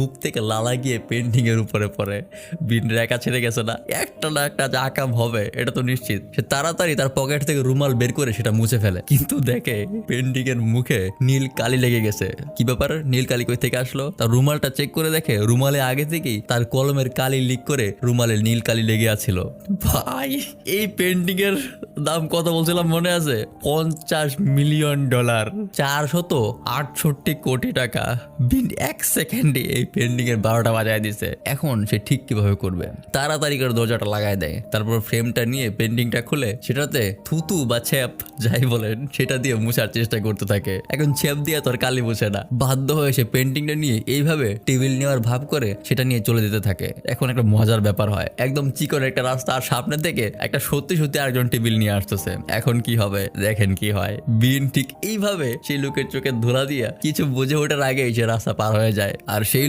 মুখ থেকে লালা গিয়ে পেন্টিং এর উপরে পড়ে। বিন রেখা ছেড়ে গেছে না, একটা না একটা যে আকাম হবে এটা তো নিশ্চিত। সে তাড়াতাড়ি তার পকেট থেকে রুমাল বের করে সেটা মুছে ফেলে, কিন্তু দেখে পেন্টিং এর মুখে নীল কালি লেগে গেছে। কি ব্যাপার, নীল কালি কই থেকে আসলো? তার রুমালটা চেক করে দেখে রুমালে আগে থেকেই তার কলমের কালি লিক করে রুমালে নীল কালি লেগে আছিল। ভাই, এই পেন্টিং এর দাম কত বলছিলাম মনে আছে? $50 মিলিয়ন, 468 কোটি টাকা। বিন এক সেকেন্ডে এই পেন্টিং এর 12টা বাজায় দিছে। এখন সে ঠিক কিভাবে করবে? তাড়াতাড়ি করে দরজাটা লাগায় দেয়, তারপর ফ্রেমটা নিয়ে পেন্টিংটা খুলে সেটাতে থুতু বা ছেপ যাই বলেন সেটা দিয়ে মুছার চেষ্টা করতে থাকে। এখন ছেপ দিয়ে তোর কালি মুছে না, বাধ্য হয়ে সে পেন্টিংটা নিয়ে এইভাবে টেবিল নেওয়ার ভাব করে সেটা নিয়ে চলে যেতে থাকে। এখন একটা মজার ব্যাপার হয়, একদম চিকন একটা রাস্তা আর সামনে থেকে একটা সত্যি সত্যি আরেকজন টেবিল নিয়ে আসতেছে। এখন কি হবে দেখেন কি হয়। বিন ঠিক এইভাবে সেই লোকের চোখে ধুলা দিয়া কিছু বুঝে ওঠার আগে সে রাস্তা পার হয়ে যায়, আর সেই